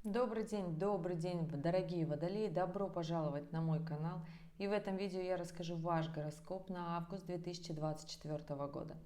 Добрый день, дорогие водолеи! Добро пожаловать на мой канал. И в этом видео я расскажу ваш гороскоп на август 2024 года.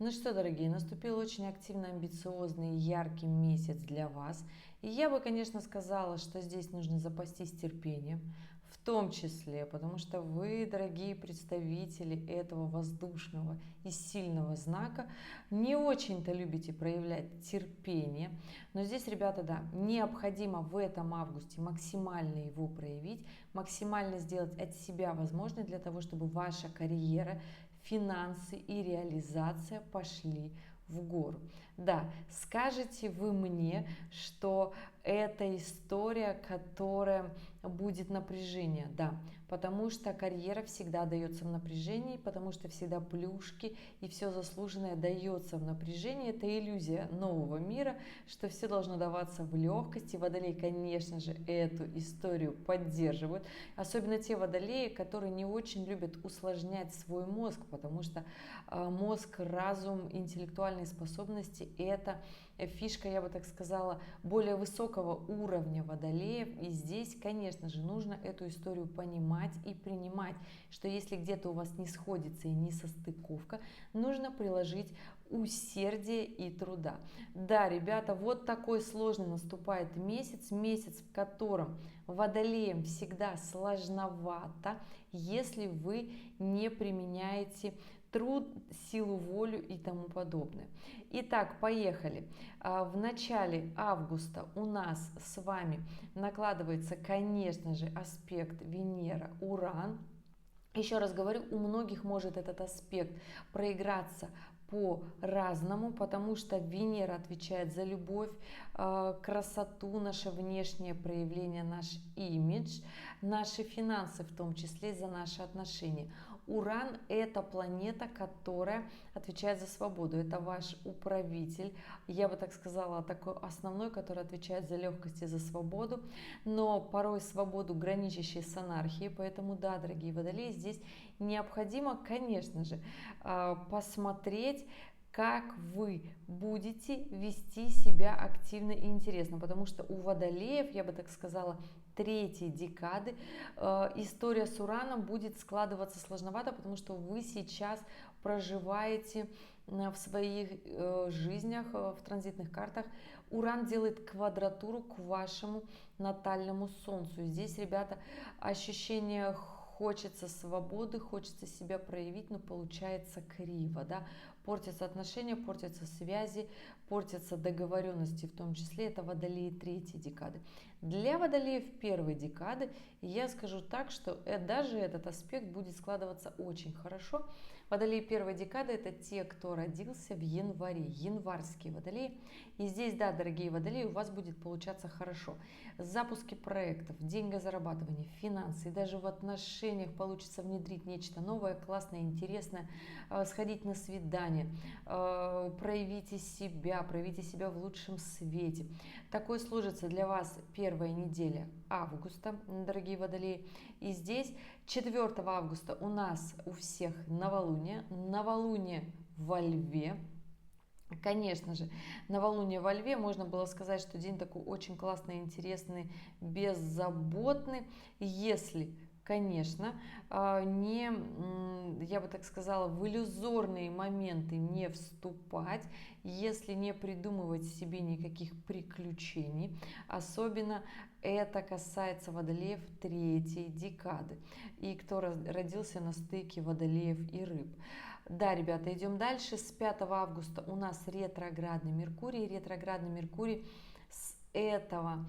Ну что, дорогие, наступил очень активно амбициозный и яркий месяц для вас. И я бы, конечно, сказала, что здесь нужно запастись терпением, в том числе, потому что вы, дорогие представители этого воздушного и сильного знака, не очень-то любите проявлять терпение. Но здесь, ребята, да, необходимо в этом августе максимально его проявить, максимально сделать от себя возможное для того, чтобы ваша карьера, финансы и реализация пошли в гору. Да, скажете вы мне, что это история, которая будет напряжение, да, потому что карьера всегда дается в напряжении, потому что всегда плюшки и все заслуженное дается в напряжении. Это иллюзия нового мира, что все должно даваться в легкости. Водолей, конечно же, эту историю поддерживают, особенно те водолеи, которые не очень любят усложнять свой мозг, потому что мозг, разум, интеллектуальные способности – это фишка, я бы так сказала, более высокого уровня водолеев. И здесь, конечно же, нужно эту историю понимать и принимать, что если где-то у вас не сходится и не состыковка, нужно приложить усердия и труда. Да, ребята, вот такой сложный наступает месяц, в котором водолеям всегда сложновато, если вы не применяете труд, силу, волю и тому подобное. Итак, поехали. В начале августа у нас с вами накладывается, конечно же, аспект Венера-Уран. Еще раз говорю, у многих может этот аспект проиграться по-разному, потому что Венера отвечает за любовь, красоту, наше внешнее проявление, наш имидж, наши финансы, в том числе за наши отношения. Уран – это планета, которая отвечает за свободу. Это ваш управитель, я бы так сказала, такой основной, который отвечает за легкость и за свободу, но порой свободу, граничащей с анархией. Поэтому, да, дорогие водолеи, здесь необходимо, конечно же, посмотреть, как вы будете вести себя активно и интересно, потому что у водолеев, я бы так сказала, третьей декады история с Ураном будет складываться сложновато, потому что вы сейчас проживаете в своих жизнях, в транзитных картах. Уран делает квадратуру к вашему натальному Солнцу. Здесь, ребята, ощущение хочется свободы, хочется себя проявить, но получается криво, да, портятся отношения, портятся связи, портятся договоренности, в том числе это водолеи третьей декады. Для водолеев первой декады я скажу так, что даже этот аспект будет складываться очень хорошо. Водолеи первой декады – это те, кто родился в январе, январские водолеи. И здесь, да, дорогие водолеи, у вас будет получаться хорошо. Запуски проектов, деньгозарабатывание, финансы, и даже в отношениях получится внедрить нечто новое, классное, интересное, сходить на свидание, проявите себя в лучшем свете. Такой сложится для вас первая неделя августа, дорогие водолеи. И здесь 4 августа у нас у всех новолуние во Льве. Конечно же, новолуние во Льве, можно было сказать, что день такой очень классный, интересный, беззаботный, если, конечно, не, я бы так сказала, в иллюзорные моменты не вступать, если не придумывать себе никаких приключений. Особенно это касается водолеев третьей декады и кто родился на стыке водолеев и рыб. Да, ребята, идем дальше. С 5 августа у нас ретроградный Меркурий. Ретроградный Меркурий с этого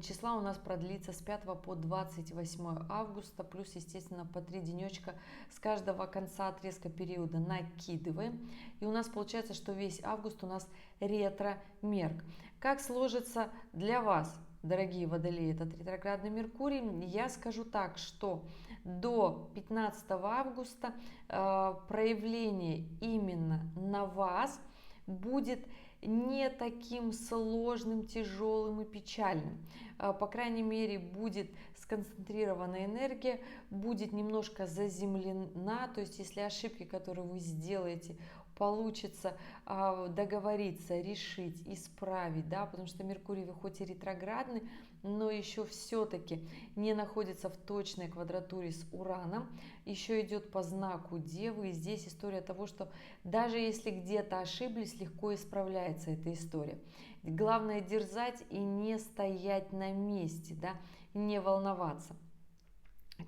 числа у нас продлится с 5 по 28 августа, плюс, естественно, по 3 денечка с каждого конца отрезка периода накидываем. И у нас получается, что весь август у нас ретро-мерк. Как сложится для вас, дорогие водолеи, этот ретроградный Меркурий? Я скажу так, что до 15 августа проявление именно на вас будет не таким сложным, тяжелым и печальным. По крайней мере, будет сконцентрирована энергия, будет немножко заземлена. То есть, если ошибки, которые вы сделаете получится договориться, решить, исправить, да, потому что Меркурий, вы хоть и ретроградный, но еще все-таки не находится в точной квадратуре с Ураном, еще идет по знаку Девы, и здесь история того, что даже если где-то ошиблись, легко исправляется эта история. Главное дерзать и не стоять на месте, да, не волноваться.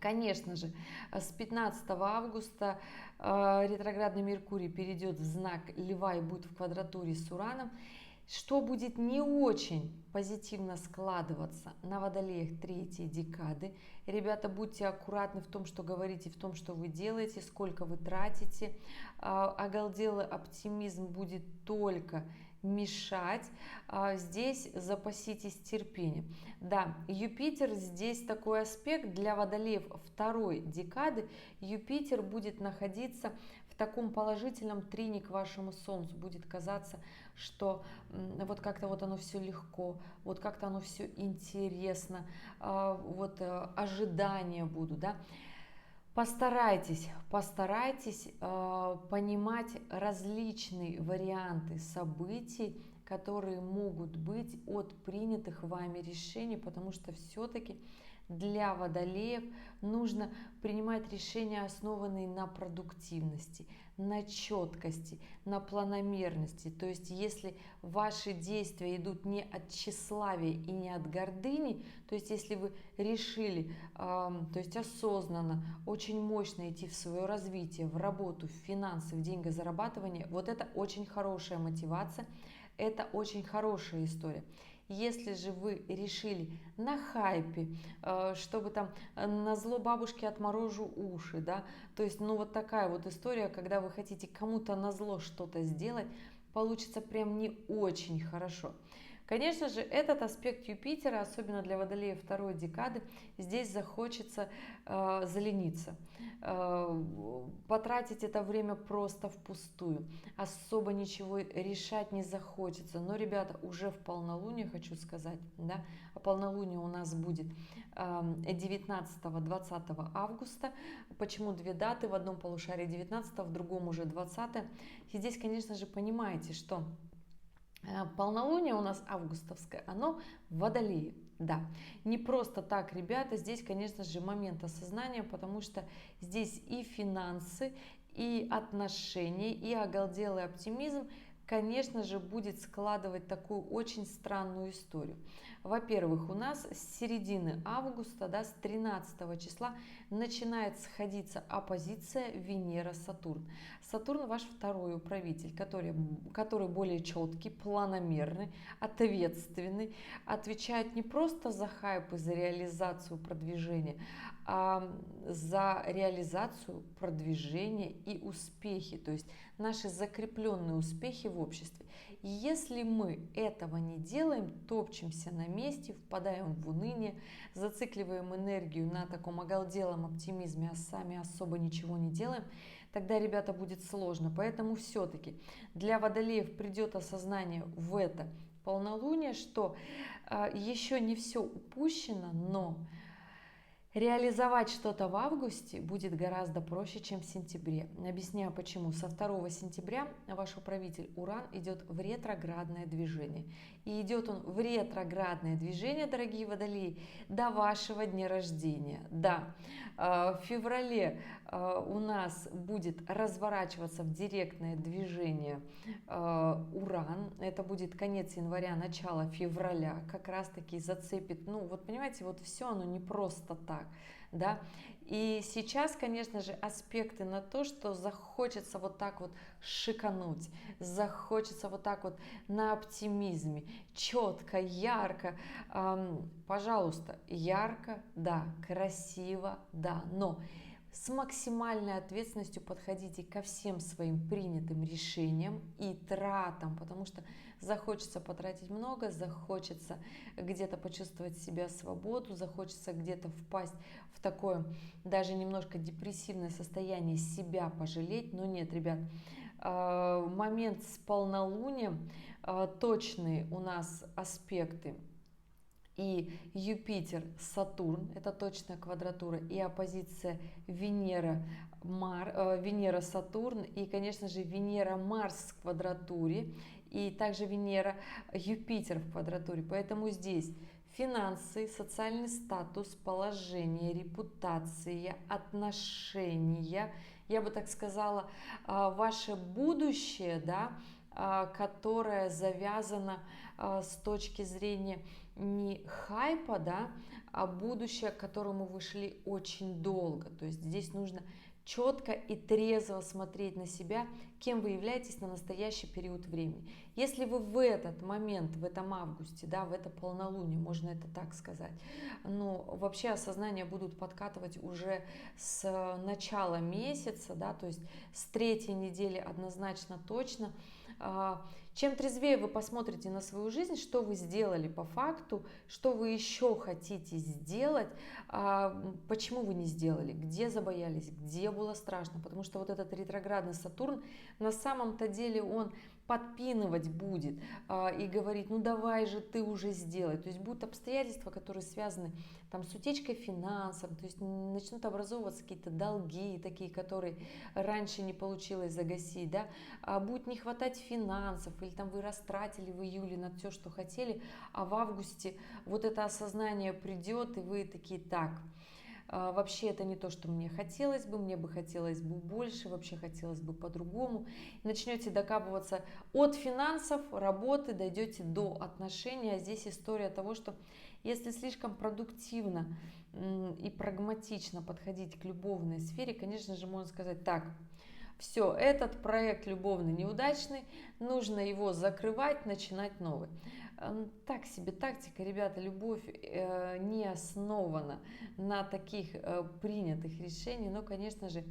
Конечно же, с 15 августа ретроградный Меркурий перейдет в знак Льва и будет в квадратуре с Ураном, что будет не очень позитивно складываться на водолеях третьей декады. Ребята, будьте аккуратны в том, что говорите, в том, что вы делаете, сколько вы тратите. Оголделый оптимизм будет только мешать. Здесь запаситесь терпением. Да, Юпитер здесь такой аспект для водолеев второй декады. Юпитер будет находиться в таком положительном трине к вашему Солнцу. Будет казаться, что вот как-то вот оно все легко, вот как-то оно все интересно, вот ожидания будут, да. Постарайтесь понимать различные варианты событий, которые могут быть от принятых вами решений, потому что все-таки для водолеев нужно принимать решения, основанные на продуктивности, на четкости, на планомерности. То есть если ваши действия идут не от тщеславия и не от гордыни, то есть если вы решили, то есть осознанно, очень мощно идти в свое развитие, в работу, в финансы, в деньгозарабатывание, вот это очень хорошая мотивация, это очень хорошая история. Если же вы решили на хайпе, чтобы там на зло бабушке отморожу уши, да, то есть, ну вот такая вот история, когда вы хотите кому-то на зло что-то сделать, получится прям не очень хорошо. Конечно же, этот аспект Юпитера, особенно для водолея второй декады, здесь захочется залениться, потратить это время просто впустую, особо ничего решать не захочется. Но, ребята, уже в полнолуние, хочу сказать, да, а полнолуние у нас будет 19-20 августа. Почему две даты? В одном полушарии 19, в другом уже 20. И здесь, конечно же, понимаете, что полнолуние у нас августовское, оно в Водолее. Да, не просто так, ребята, здесь, конечно же, момент осознания, потому что здесь и финансы, и отношения, и оголделый оптимизм, конечно же, будет складывать такую очень странную историю. Во-первых, у нас с середины августа, да, с 13 числа начинает сходиться оппозиция Венера-Сатурн. Сатурн ваш второй управитель, который более четкий, планомерный, ответственный, отвечает не просто за хайп и за реализацию продвижения, а за реализацию продвижения и успехи, то есть наши закрепленные успехи в обществе. И если мы этого не делаем, топчемся на месте, впадаем в уныние, зацикливаем энергию на таком оголделом оптимизме, а сами особо ничего не делаем, тогда, ребята, будет сложно. Поэтому все-таки для водолеев придет осознание в это полнолуние, что еще не все упущено, но реализовать что-то в августе будет гораздо проще, чем в сентябре. Объясняю почему. Со 2 сентября ваш управитель Уран идет в ретроградное движение. И идет он в ретроградное движение, дорогие водолеи, до вашего дня рождения. Да, в феврале у нас будет разворачиваться в директное движение Уран. Это будет конец января, начало февраля. Как раз таки зацепит. Ну, вот понимаете, вот все оно не просто так. Да? И сейчас, конечно же, аспекты на то, что захочется вот так вот шикануть, захочется вот так вот на оптимизме, четко, ярко. Пожалуйста, ярко, да, красиво, да, но с максимальной ответственностью подходите ко всем своим принятым решениям и тратам, потому что захочется потратить много, захочется где-то почувствовать себя свободу, захочется где-то впасть в такое даже немножко депрессивное состояние, себя пожалеть, но нет, ребят, момент с полнолунием, точные у нас аспекты и Юпитер, Сатурн, это точная квадратура, и оппозиция Венера, Венера, Сатурн, и, конечно же, Венера, Марс в квадратуре, и также Венера, Юпитер в квадратуре. Поэтому здесь финансы, социальный статус, положение, репутация, отношения, я бы так сказала, ваше будущее, да, которое завязано с точки зрения не хайпа, да, а будущее, к которому вы шли очень долго. То есть здесь нужно четко и трезво смотреть на себя, кем вы являетесь на настоящий период времени. Если вы в этот момент, в этом августе, да, в это полнолуние, можно это так сказать, ну, вообще осознания будут подкатывать уже с начала месяца, да, то есть с третьей недели однозначно точно. Чем трезвее вы посмотрите на свою жизнь, что вы сделали по факту, что вы еще хотите сделать, почему вы не сделали, где забоялись, где было страшно. Потому что вот этот ретроградный Сатурн, на самом-то деле он подпинывать будет и говорить, ну давай же ты уже сделай. То есть будут обстоятельства, которые связаны там с утечкой финансов, то есть начнут образовываться какие-то долги, такие, которые раньше не получилось загасить, да, будет не хватать финансов, или там вы растратили в июле на все, что хотели, а в августе вот это осознание придет, и вы такие, так, вообще это не то, что мне бы хотелось бы больше, вообще хотелось бы по-другому. Начнете докапываться от финансов, работы, дойдете до отношений. А здесь история того, что если слишком продуктивно и прагматично подходить к любовной сфере, конечно же, можно сказать так: все, этот проект любовный неудачный, нужно его закрывать, начинать новый. Так себе тактика, ребята, любовь не основана на таких принятых решениях, но, конечно же,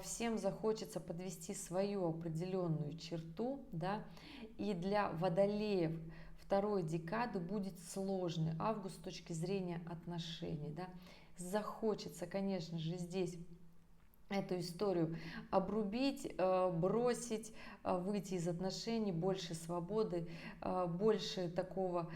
всем захочется подвести свою определенную черту, да, и для водолеев второй декады будет сложный август с точки зрения отношений, да. Захочется, конечно же, здесь эту историю обрубить, бросить, выйти из отношений, больше свободы, больше такого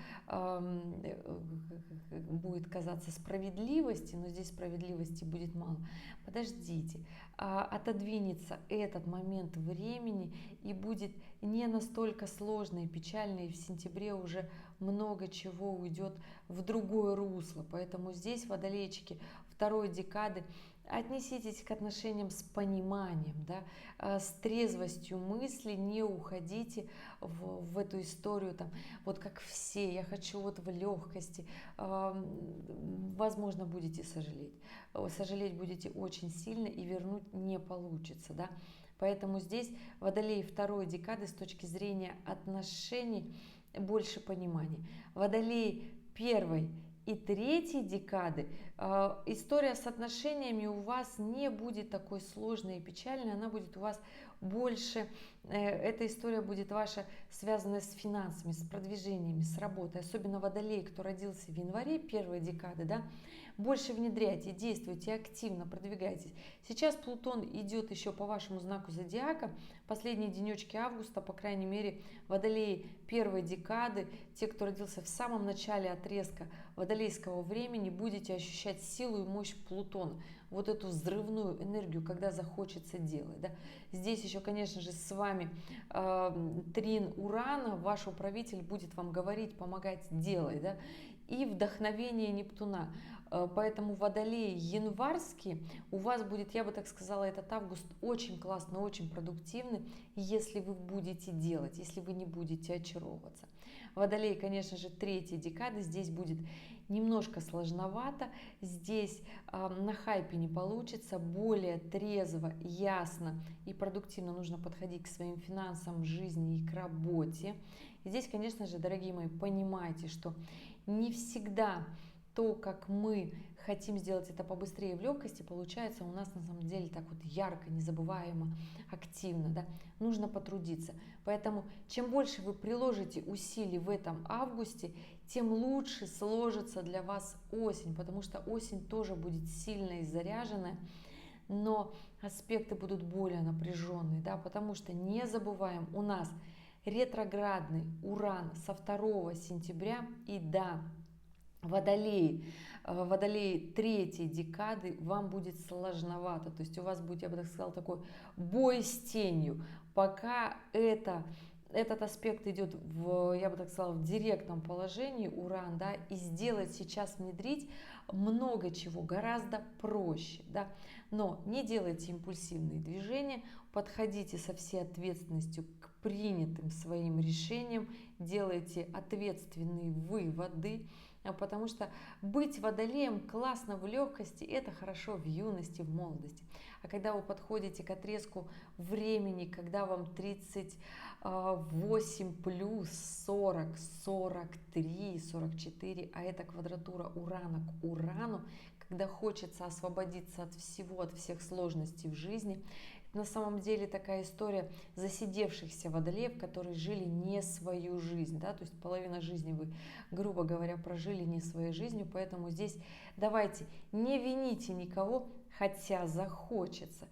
будет казаться справедливости, но здесь справедливости будет мало. Подождите, отодвинется этот момент времени, и будет не настолько сложно и печально, и в сентябре уже много чего уйдет в другое русло. Поэтому здесь, водолейчики второй декады, отнеситесь к отношениям с пониманием, да, с трезвостью мысли, не уходите в эту историю, там, вот как все, я хочу вот в легкости. Возможно, будете сожалеть. Сожалеть будете очень сильно, и вернуть не получится, да. Поэтому здесь водолей второй декады с точки зрения отношений больше понимания. Водолей первой и третьей декады история с отношениями у вас не будет такой сложной и печальной, она будет у вас больше, эта история будет ваша, связанная с финансами, с продвижениями, с работой. Особенно водолей, кто родился в январе, первой декады, да, больше внедряйте, действуйте активно, продвигайтесь. Сейчас Плутон идет еще по вашему знаку зодиака. Последние денечки августа, по крайней мере, водолеи первой декады, те, кто родился в самом начале отрезка водолейского времени, будете ощущать силу и мощь Плутона. Вот эту взрывную энергию, когда захочется делать. Да. Здесь еще, конечно же, с вами трин Урана, ваш управитель будет вам говорить, помогать, делать. Да. И вдохновение Нептуна. Поэтому водолеи январские, у вас будет, я бы так сказала, этот август очень классный, очень продуктивный, если вы будете делать, если вы не будете очаровываться. Водолей, конечно же, третьей декады, здесь будет немножко сложновато, здесь на хайпе не получится, более трезво, ясно и продуктивно нужно подходить к своим финансам, жизни и к работе. И здесь, конечно же, дорогие мои, понимайте, что не всегда то, как мы хотим сделать это побыстрее в легкости, получается у нас на самом деле так вот ярко, незабываемо, активно. Да? Нужно потрудиться. Поэтому чем больше вы приложите усилий в этом августе, тем лучше сложится для вас осень, потому что осень тоже будет сильная и заряженная, но аспекты будут более напряженные, да? Потому что не забываем, у нас ретроградный Уран со 2 сентября, и да, Водолеи третьей декады вам будет сложновато, то есть у вас будет, я бы так сказала, такой бой с тенью, пока этот аспект идет в, я бы так сказала, в директном положении, Уран, да, и сделать сейчас, внедрить много чего гораздо проще, да, но не делайте импульсивные движения, подходите со всей ответственностью к принятым своим решениям, делайте ответственные выводы, потому что быть водолеем классно в легкости, это хорошо в юности, в молодости. А когда вы подходите к отрезку времени, когда вам 38 плюс, 40, 43, 44, а это квадратура Урана к Урану, когда хочется освободиться от всего, от всех сложностей в жизни, на самом деле такая история засидевшихся водолеев, которые жили не свою жизнь, да, то есть половина жизни вы, грубо говоря, прожили не своей жизнью, поэтому здесь давайте не вините никого, хотя захочется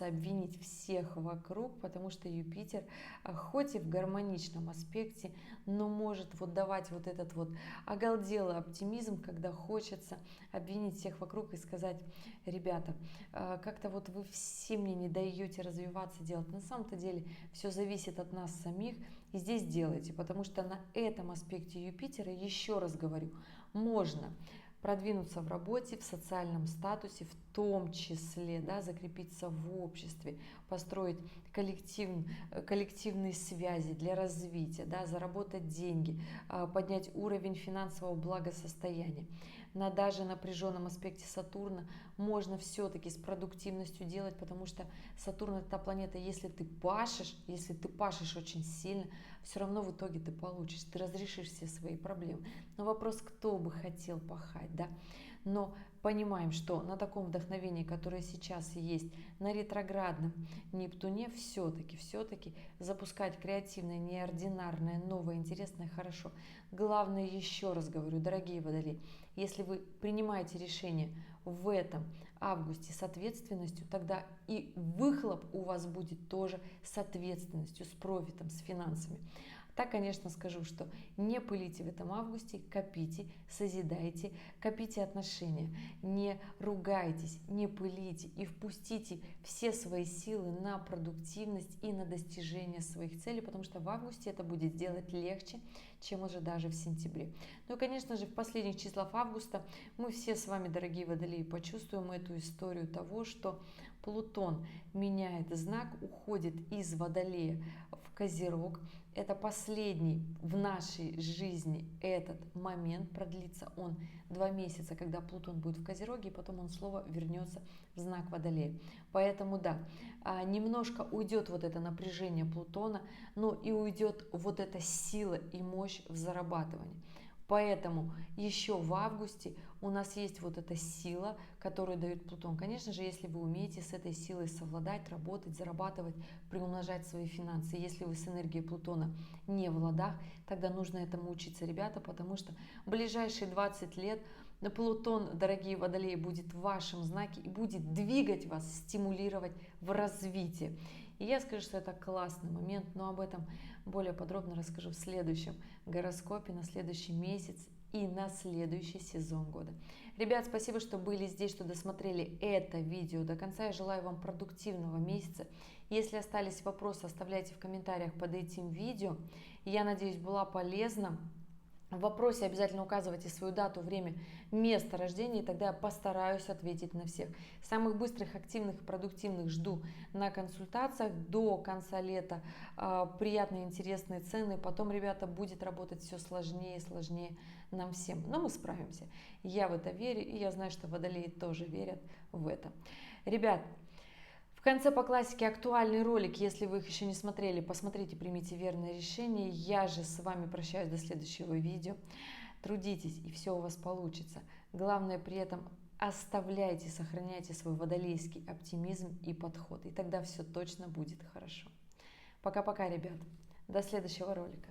обвинить всех вокруг, потому что Юпитер, хоть и в гармоничном аспекте, но может вот давать вот этот вот оголделый оптимизм, когда хочется обвинить всех вокруг и сказать: ребята, как-то вот вы все мне не даете развиваться, делать. На самом-то деле все зависит от нас самих, и здесь делайте, потому что на этом аспекте Юпитера, еще раз говорю, можно продвинуться в работе, в социальном статусе, в том числе, да, закрепиться в обществе, построить коллективные связи для развития, да, заработать деньги, поднять уровень финансового благосостояния. На даже напряженном аспекте Сатурна можно все-таки с продуктивностью делать, потому что Сатурн — это та планета, если ты пашешь очень сильно, все равно в итоге ты получишь, ты разрешишь все свои проблемы. Но вопрос, кто бы хотел пахать, да? Но понимаем, что на таком вдохновении, которое сейчас есть, на ретроградном Нептуне, все-таки запускать креативное, неординарное, новое, интересное хорошо. Главное, еще раз говорю, дорогие водолеи, если вы принимаете решение в этом августе с ответственностью, тогда и выхлоп у вас будет тоже с ответственностью, с профитом, с финансами. Так, конечно, скажу, что не пылите в этом августе, копите, созидайте, копите отношения, не ругайтесь, не пылите и впустите все свои силы на продуктивность и на достижение своих целей, потому что в августе это будет делать легче, чем уже даже в сентябре. Ну и, конечно же, в последних числах августа мы все с вами, дорогие водолеи, почувствуем эту историю того, что Плутон меняет знак, уходит из Водолея в Козерог. Это последний в нашей жизни этот момент, продлится он 2 месяца, когда Плутон будет в Козероге, и потом он снова вернется в знак Водолея. Поэтому да, немножко уйдет вот это напряжение Плутона, но и уйдет вот эта сила и мощь в зарабатывании. Поэтому еще в августе у нас есть вот эта сила, которую дает Плутон. Конечно же, если вы умеете с этой силой совладать, работать, зарабатывать, приумножать свои финансы. Если вы с энергией Плутона не в ладах, тогда нужно этому учиться, ребята, потому что в ближайшие 20 лет Плутон, дорогие водолеи, будет в вашем знаке и будет двигать вас, стимулировать в развитии. И я скажу, что это классный момент, но об этом более подробно расскажу в следующем гороскопе, на следующий месяц и на следующий сезон года. Ребят, спасибо, что были здесь, что досмотрели это видео до конца. Я желаю вам продуктивного месяца. Если остались вопросы, оставляйте в комментариях под этим видео. Я надеюсь, была полезна. В вопросе обязательно указывайте свою дату, время, место рождения, и тогда я постараюсь ответить на всех. Самых быстрых, активных и продуктивных жду на консультациях до конца лета. Приятные, интересные цены. Потом, ребята, будет работать все сложнее и сложнее нам всем. Но мы справимся. Я в это верю, и я знаю, что водолеи тоже верят в это. Ребят, в конце по классике актуальный ролик, если вы их еще не смотрели, посмотрите, примите верное решение. Я же с вами прощаюсь до следующего видео. Трудитесь, и все у вас получится. Главное при этом оставляйте, сохраняйте свой водолейский оптимизм и подход, и тогда все точно будет хорошо. Пока-пока, ребят. До следующего ролика.